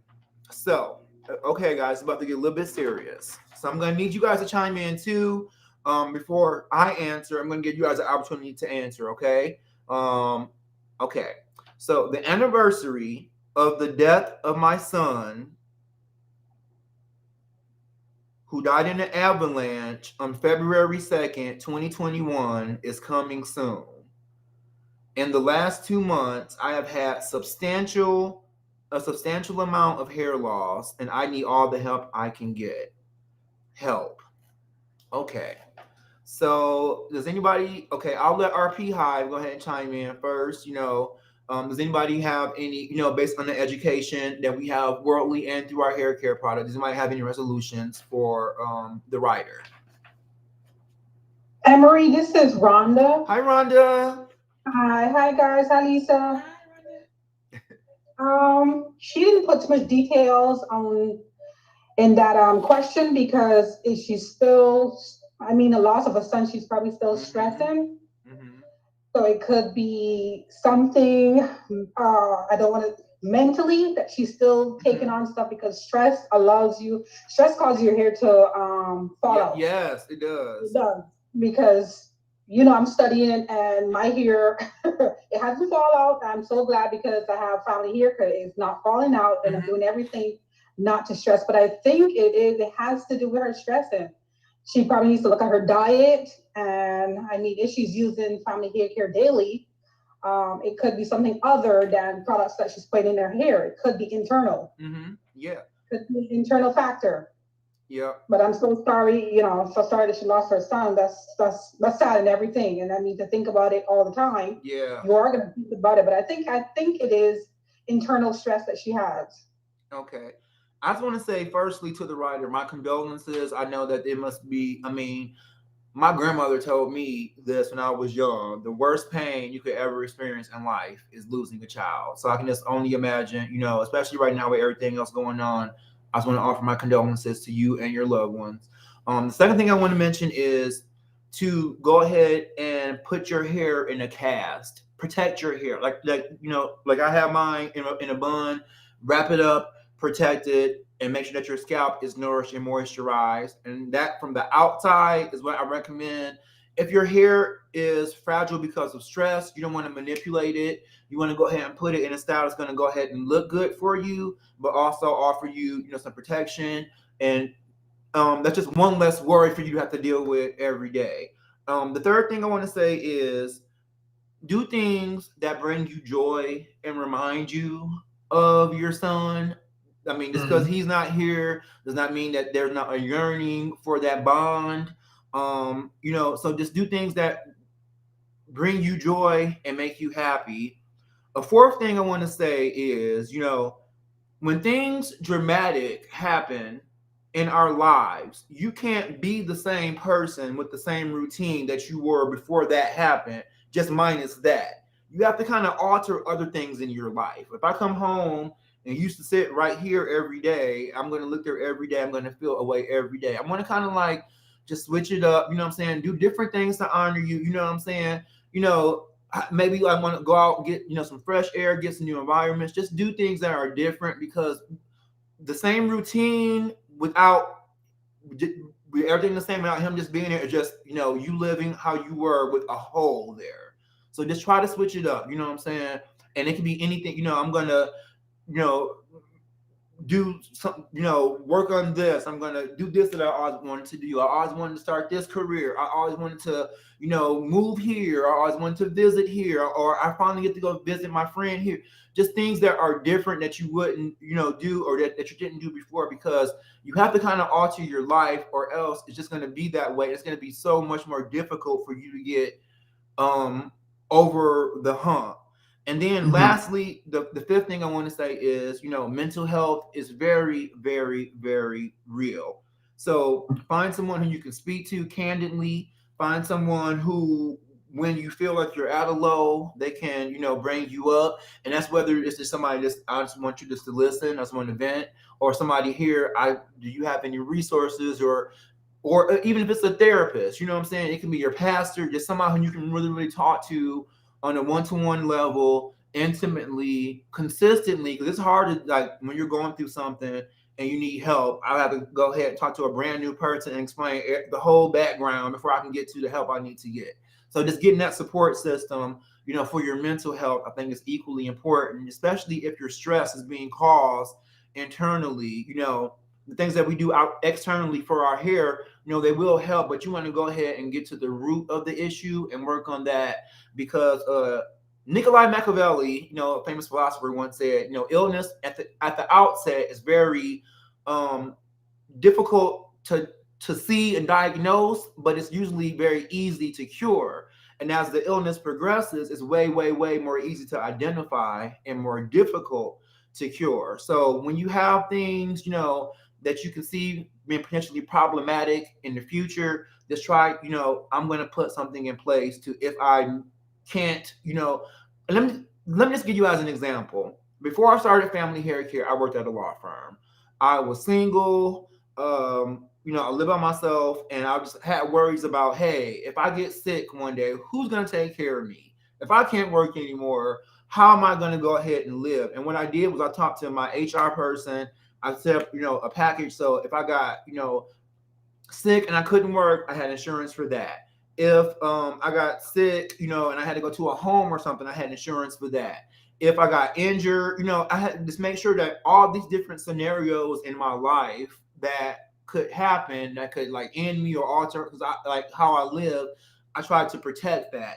so okay, guys, about to get a little bit serious. So I'm gonna need you guys to chime in too. Before I answer, I'm gonna give you guys an opportunity to answer. Okay. Okay. So the anniversary of the death of my son, who died in an avalanche on February 2nd, 2021, is coming soon. In the last 2 months, I have had a substantial amount of hair loss, and I need all the help I can get. Help. Okay. So does anybody, okay, I'll let RP Hive go ahead and chime in first. Does anybody have any, based on the education that we have worldly and through our hair care product, does anybody have any resolutions for the writer? Emery, this is Rhonda. Hi, Rhonda. Hi guys. Hi, Lisa. She didn't put too much details in that question because she's still, the loss of a son, she's probably still stressing. Mm-hmm. So it could be something, I don't want to, mentally, that she's still taking on stuff because stress causes your hair to fall out. Yes, it does. It does. Because I'm studying and my hair, it hasn't fall out. I'm so glad because I have Family Hair Care. It's not falling out and I'm doing everything not to stress. But I think it has to do with her stressing. She probably needs to look at her diet, and if she's using Family Hair Care daily, it could be something other than products that she's putting in her hair. It could be internal. Mm-hmm. Yeah. Could be an internal factor. Yeah. But I'm so sorry, so sorry that she lost her son. That's sad and everything. And I need to think about it all the time. Yeah. You are gonna think about it, but I think it is internal stress that she has. Okay. I just want to say firstly to the writer, my condolences. I know that it must be, my grandmother told me this when I was young. The worst pain you could ever experience in life is losing a child. So I can just only imagine, especially right now with everything else going on, I just want to offer my condolences to you and your loved ones. The second thing I want to mention is to go ahead and put your hair in a cast. Protect your hair. Like I have mine in a bun, wrap it up, protect it, and make sure that your scalp is nourished and moisturized. And that from the outside is what I recommend. If your hair is fragile because of stress, you don't want to manipulate it. You want to go ahead and put it in a style that's going to go ahead and look good for you, but also offer you, some protection. And that's just one less worry for you to have to deal with every day. The third thing I want to say is do things that bring you joy and remind you of your son. Just because he's not here does not mean that there's not a yearning for that bond. So just do things that bring you joy and make you happy. A fourth thing I want to say is, when things dramatic happen in our lives, you can't be the same person with the same routine that you were before that happened, just minus that. You have to kind of alter other things in your life. If I come home and used to sit right here every day, I'm going to look there every day. I'm going to feel away every day. I want to kind of just switch it up, do different things to honor you, maybe I want to go out and get, some fresh air, get some new environments, just do things that are different because the same routine without everything the same without him just being there, just, you living how you were with a hole there. So just try to switch it up, And it can be anything, I'm going to, do some, work on this. I'm gonna do this that I always wanted to do. I always wanted to start this career. I always wanted to, move here. I always wanted to visit here, or I finally get to go visit my friend here. Just things that are different that you wouldn't, do, or that you didn't do before, because you have to kind of alter your life, or else it's just gonna be that way. It's gonna be so much more difficult for you to get over the hump. And then lastly, the fifth thing I want to say is, mental health is very, very, very real. So find someone who you can speak to candidly. Find someone who, when you feel like you're at a low, they can, bring you up. And that's whether it's just somebody just, I just want you just to listen, I just want to vent, or somebody here, do you have any resources, or even if it's a therapist, you know what I'm saying? It can be your pastor, just somebody who you can really, really talk to on a one-to-one level, intimately, consistently, because it's hard to, like, when you're going through something and you need help, I have to go ahead and talk to a brand new person and explain the whole background before I can get to the help I need to get. So just getting that support system, for your mental health, I think is equally important, especially if your stress is being caused internally. The things that we do out externally for our hair, they will help, but you want to go ahead and get to the root of the issue and work on that, because Nikolai Machiavelli, a famous philosopher, once said, illness at the outset is very difficult to see and diagnose, but it's usually very easy to cure. And as the illness progresses, it's way, way, way more easy to identify and more difficult to cure. So when you have things, that you can see being potentially problematic in the future, just try, I'm going to put something in place to, if I can't, let me just give you as an example. Before I started Family Hair Care, I worked at a law firm. I was single, I live by myself, and I just had worries about, hey, if I get sick one day, who's going to take care of me? If I can't work anymore, how am I going to go ahead and live? And what I did was I talked to my HR person. I set up, a package. So if I got, sick and I couldn't work, I had insurance for that. If I got sick, and I had to go to a home or something, I had insurance for that. If I got injured, I had to just make sure that all these different scenarios in my life that could happen, that could like end me or alter, because I like how I live, I tried to protect that,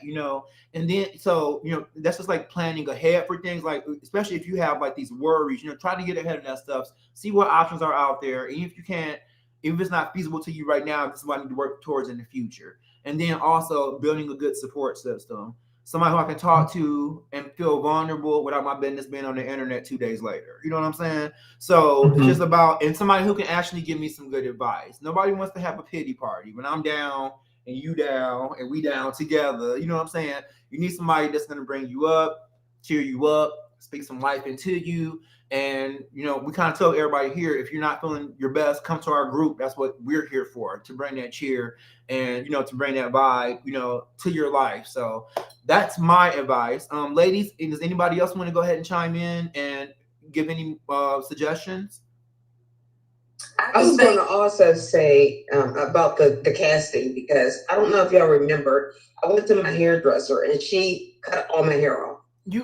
and then, so, that's just like planning ahead for things, like, especially if you have like these worries, try to get ahead of that stuff, see what options are out there. And if you can't, if it's not feasible to you right now, this is what I need to work towards in the future. And then also building a good support system, somebody who I can talk to and feel vulnerable without my business being on the internet 2 days later. You know what I'm saying? So it's just about, and somebody who can actually give me some good advice. Nobody wants to have a pity party when I'm down and you down and we down together. You know what I'm saying? You need somebody that's going to bring you up, cheer you up, speak some life into you. And, we kind of tell everybody here, if you're not feeling your best, come to our group. That's what we're here for, to bring that cheer and, to bring that vibe, to your life. So that's my advice. Ladies, does anybody else want to go ahead and chime in and give any suggestions? I was going to also say about the casting, because I don't know if y'all remember, I went to my hairdresser and she cut all my hair off.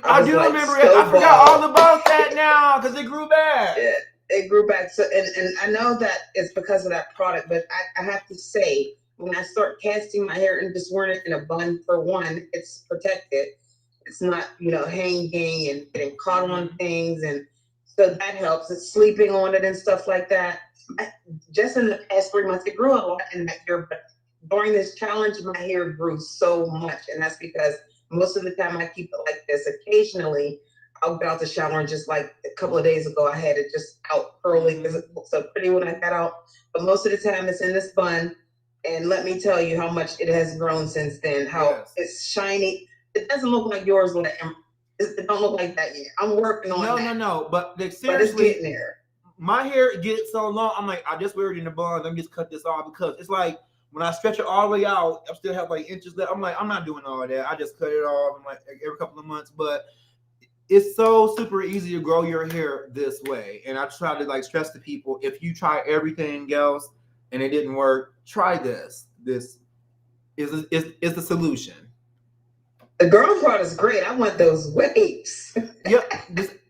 I do remember it. I forgot all about that now, because it grew back. Yeah, it grew back. So, and I know that it's because of that product, but I have to say, when I start casting my hair and just wearing it in a bun, for one, it's protected. It's not, hanging and getting caught on things. And so that helps. It's sleeping on it and stuff like that. Just in the past 3 months, it grew a lot in my hair, but during this challenge, my hair grew so much. And that's because most of the time I keep it like this. Occasionally, I'll get out the shower, and just like a couple of days ago, I had it just out curly because it looked so pretty when I got out. But most of the time, it's in this bun. And let me tell you how much it has grown since then, how it's shiny. It doesn't look like yours, it don't look like that yet. I'm working on that. No. But seriously, but it's getting there. My hair gets so long, I'm like, I just wear it in the bun. Let me just cut this off, because it's like, when I stretch it all the way out, I still have like inches left. I'm like, I'm not doing all that. I just cut it off. I'm like every couple of months. But it's so super easy to grow your hair this way. And I try to like stress to people, if you try everything else and it didn't work, try this. This is the solution. The girl product is great. I want those waves. Yep.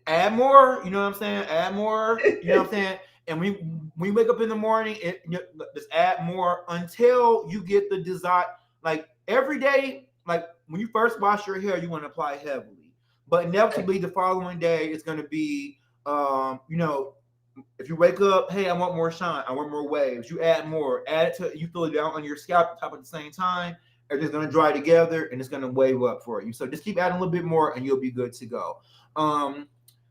add more. You know what I'm saying? Add more. You know what I'm saying? And when you wake up in the morning, just add more until you get the desire. Like every day, like when you first wash your hair, you want to apply heavily, but inevitably the following day it's going to be, you know, if you wake up, hey, I want more shine, I want more waves. You add more, add it to you feel it down on your scalp top at the same time. Everything's going to dry together and it's going to wave up for you. So just keep adding a little bit more and you'll be good to go.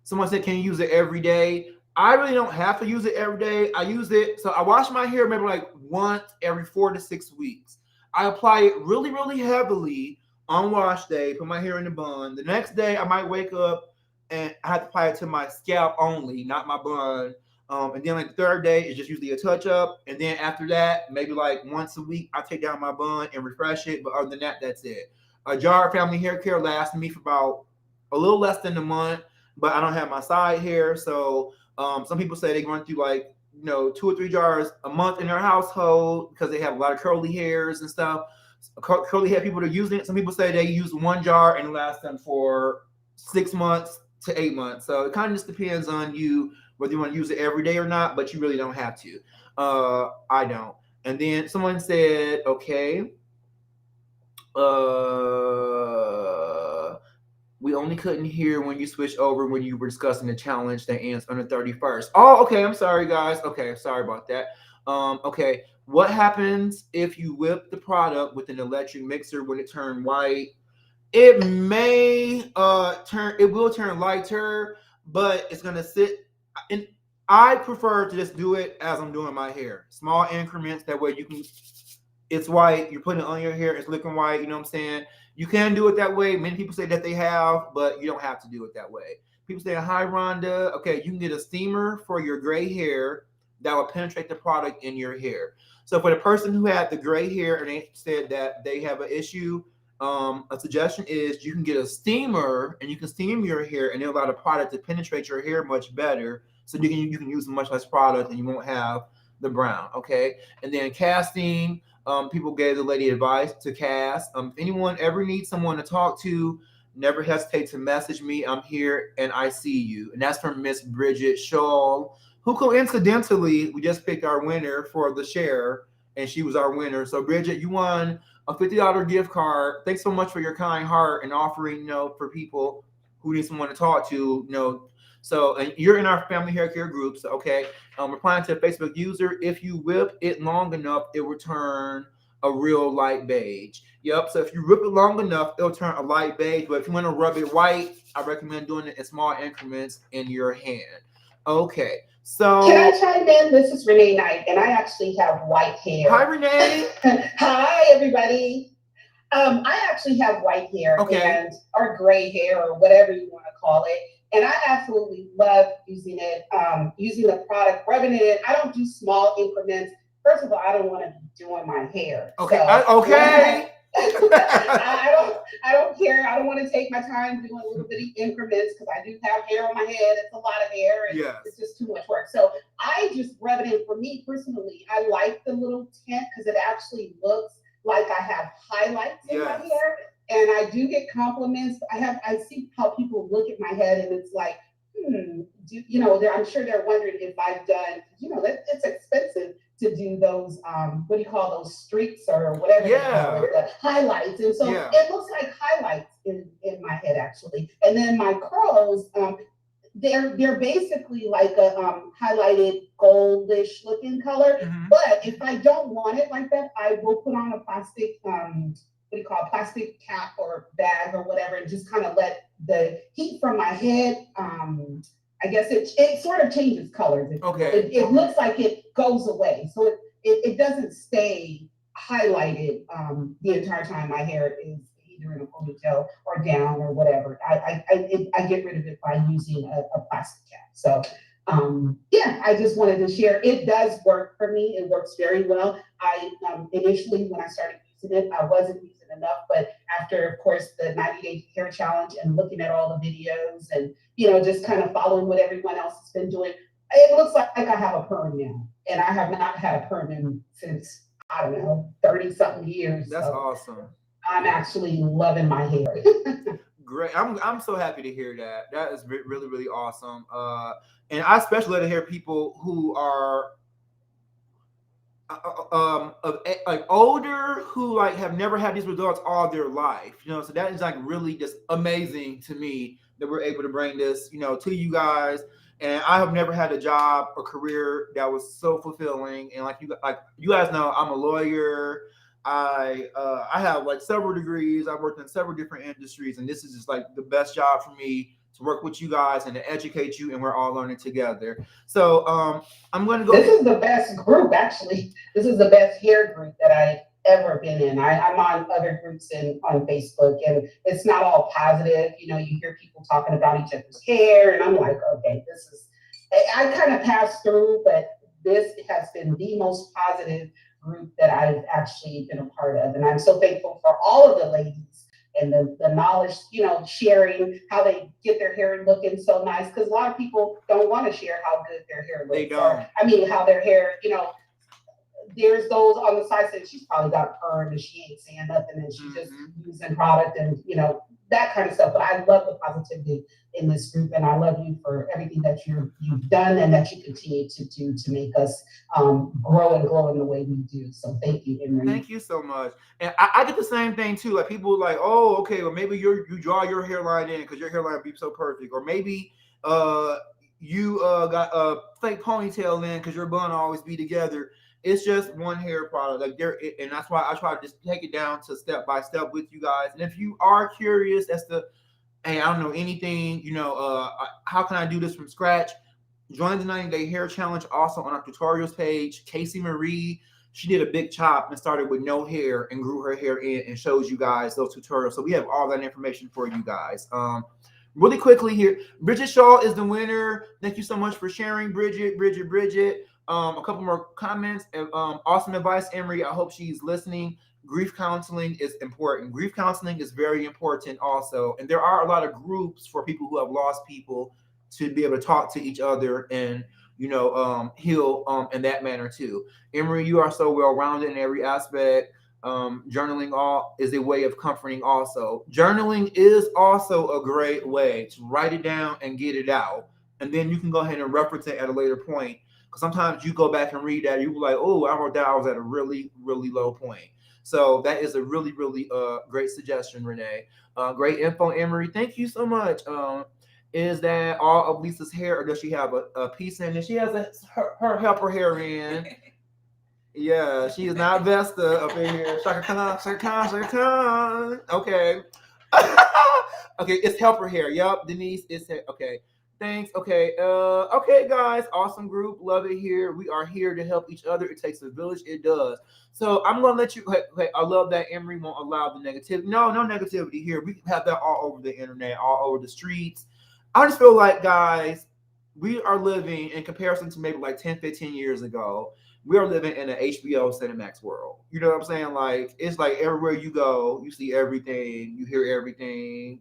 Someone said, can you use it every day? I really don't have to use it every day. I use it, so I wash my hair maybe like once every 4 to 6 weeks. I apply it really, really heavily on wash day, put my hair in the bun. The next day, I might wake up and I have to apply it to my scalp only, not my bun. And then like the third day, it's just usually a touch up. And then after that, maybe like once a week, I take down my bun and refresh it. But other than that, that's it. A jar of family hair care lasts me for about a little less than a month, but I don't have my side hair. So some people say they run through like, you know, 2 or 3 jars a month in their household because they have a lot of curly hairs and stuff. Curly hair people are using it. Some people say they use 1 jar and it lasts them for 6 months to 8 months. So it kind of just depends on you whether you want to use it every day or not, but you really don't have to. I don't. And then someone said, okay, we only couldn't hear when you switched over when you were discussing the challenge that ends on the 31st. Oh, okay. I'm sorry, guys. Okay, sorry about that. Okay. What happens if you whip the product with an electric mixer when it turned white? It may it will turn lighter, but it's gonna sit. And I prefer to just do it as I'm doing my hair. Small increments. That way you can. It's white. You're putting it on your hair. It's looking white. You know what I'm saying? You can do it that way. Many people say that they have, but you don't have to do it that way. People say, hi, Rhonda. Okay, you can get a steamer for your gray hair that will penetrate the product in your hair. So for the person who had the gray hair and they said that they have an issue, a suggestion is you can get a steamer and you can steam your hair and it'll allow the product to penetrate your hair much better. So you can use much less product and you won't have the brown. Okay, and then casting. People gave the lady advice to cast. If anyone ever needs someone to talk to, never hesitate to message me. I'm here and I see you. And that's from Miss Bridget Shaw, who coincidentally, we just picked our winner for the share and she was our winner. So Bridget, you won a $50 gift card. Thanks so much for your kind heart and offering, you know, for people who need someone to talk to, you know. So, and you're in our family hair care group. So, okay. Replying to a Facebook user, if you whip it long enough, it will turn a real light beige. Yep. So if you whip it long enough, it'll turn a light beige. But if you want to rub it white, I recommend doing it in small increments in your hand. Okay. So can I chime in? This is Renee Knight, and I actually have white hair. Hi, Renee. Hi, everybody. I actually have white hair and or gray hair or whatever you want to call it. And I absolutely love using it, using the product, rubbing it in. I don't do small increments. First of all, I don't want to be doing my hair. Okay. So, okay. I don't care. I don't want to take my time doing little bitty increments because I do have hair on my head. It's a lot of hair and it's just too much work. So I just rub it in. For me personally, I like the little tint because it actually looks like I have highlights in my hair. And I do get compliments. I see how people look at my head and it's like, you know, I'm sure they're wondering if I've done, you know, it's expensive to do those, what do you call those streaks or whatever they call it, the highlights. And so it looks like highlights in my head actually. And then my curls, they're basically like a highlighted goldish looking color. But if I don't want it like that, I will put on a plastic, what do you call a plastic cap or bag or whatever, and just kind of let the heat from my head, I guess it sort of changes colors. It looks like it goes away. So it doesn't stay highlighted the entire time my hair is either in a ponytail or down or whatever. I get rid of it by using a plastic cap. So I just wanted to share. It does work for me. It works very well. I initially, when I started using it, I wasn't using enough, but after, of course, the 90-day hair challenge and looking at all the videos and, you know, just kind of following what everyone else has been doing, it looks like I have a perm now. And I have not had a perm since, I don't know, 30 something years. That's awesome. I'm actually loving my hair. great. I'm so happy to hear that. That is really really awesome. And I especially love to hear people who are like older, who like have never had these results all their life. So that is like really just amazing to me that we're able to bring this, to you guys. And I have never had a job or career that was so fulfilling. And like you guys know, I'm a lawyer. I have like several degrees. I've worked in several different industries, and this is just like the best job for me to work with you guys and to educate you, and we're all learning together. So I'm going to go. This is the best group, actually. This is the best hair group that I've ever been in. I'm on other groups on Facebook, and it's not all positive. You hear people talking about each other's hair, and I'm like, okay, I kind of passed through, but this has been the most positive group that I've actually been a part of. And I'm so thankful for all of the ladies and the knowledge, sharing how they get their hair looking so nice. Because a lot of people don't want to share how good their hair looks. They don't. How their hair, there's those on the side saying she's probably got a perm and she ain't saying nothing and she's just using product and, that kind of stuff. But I love the positivity in this group, and I love you for everything that you've done and that you continue to do to make us grow and glow in the way we do. So thank you, Emery. Thank you so much. And I get the same thing too. Like people like, oh, okay, well maybe you draw your hairline in because your hairline be so perfect, or maybe you got a fake ponytail in because your bun always be together. It's just one hair product, and that's why I try to just take it down to step by step with you guys. And if you are curious as to, hey, I don't know anything, how can I do this from scratch? Join the 90-day hair challenge also on our tutorials page. Casey Marie, she did a big chop and started with no hair and grew her hair in and shows you guys those tutorials. So we have all that information for you guys. Really quickly here, Bridget Shaw is the winner. Thank you so much for sharing, Bridget. A couple more comments. Awesome advice, Emery. I hope she's listening. Grief counseling is important. Grief counseling is very important also. And there are a lot of groups for people who have lost people to be able to talk to each other and, heal in that manner too. Emery, you are so well-rounded in every aspect. Journaling is a way of comforting also. Journaling is also a great way to write it down and get it out. And then you can go ahead and reference it at a later point. Sometimes you go back and read that, you be like, oh, I wrote that I was at a really, really low point. So that is a really, really great suggestion, Renee. Great info, Emery. Thank you so much. Is that all of Lisa's hair, or does she have a piece in it? She has her helper hair in. Yeah, she is not Vesta up in here. Shaka Khan. Okay. Okay, it's helper hair. Yep, Denise is okay. Thanks. Okay. Okay, guys. Awesome group. Love it here. We are here to help each other. It takes a village. It does. So I'm gonna let you. Hey, I love that Emery won't allow the negativity. No negativity here. We have that all over the internet, all over the streets. I just feel like, guys, we are living in comparison to maybe like 10, 15 years ago. We are living in an HBO Cinemax world. You know what I'm saying? Like, it's like everywhere you go, you see everything, you hear everything,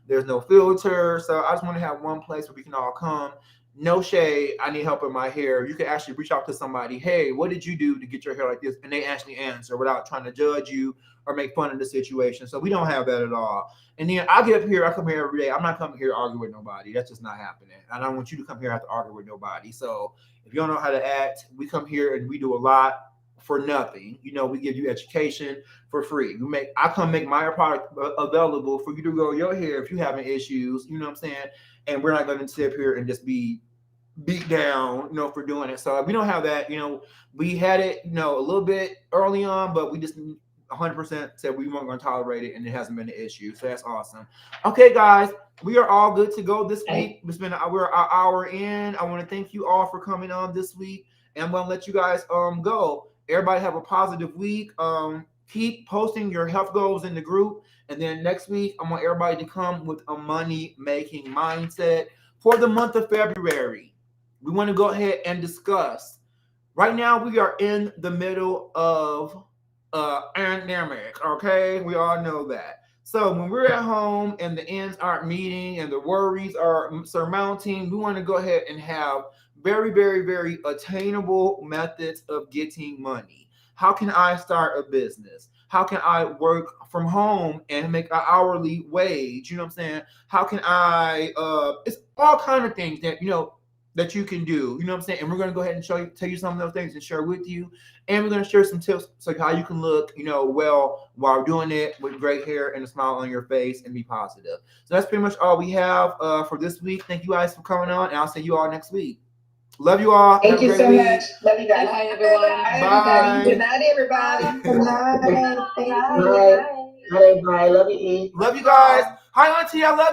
there's no filter. So I just want to have one place where we can all come. No shade, I need help with my hair. You can actually reach out to somebody. Hey, what did you do to get your hair like this? And they actually answer without trying to judge you or make fun of the situation. So we don't have that at all. And then I get up here, I come here every day. I'm not coming here to argue with nobody. That's just not happening. I don't want you to come here and have to argue with nobody. So if you don't know how to act, we come here and we do a lot for nothing. We give you education for free. I come make my product available for you to grow your hair if you're having issues, you know what I'm saying? And we're not going to sit here and just be beat down, for doing it. So we don't have that, we had it, a little bit early on, but we just 100% said we weren't going to tolerate it, and it hasn't been an issue. So that's awesome. Okay, guys, we are all good to go this week. We're an hour in. I want to thank you all for coming on this week, and I'm going to let you guys go. Everybody have a positive week. Keep posting your health goals in the group, and then next week I want everybody to come with a money-making mindset for the month of February. We want to go ahead and discuss. Right now, we are in the middle of pandemic, okay? We all know that. So when we're at home and the ends aren't meeting and the worries are surmounting, we want to go ahead and have very, very, very attainable methods of getting money. How can I start a business? How can I work from home and make an hourly wage? You know what I'm saying? How can I, it's all kind of things that, that you can do. You know what I'm saying? And we're going to go ahead and tell you some of those things and share with you. And we're going to share some tips so how you can look, well while doing it with great hair and a smile on your face and be positive. So that's pretty much all we have for this week. Thank you guys for coming on, and I'll see you all next week. Love you all. Thank you so much. Love you guys. Bye, everyone. Bye. Good night, everybody. Good night. Bye. Bye. Bye. Love you, E. Love you guys. Hi, Auntie. I love you.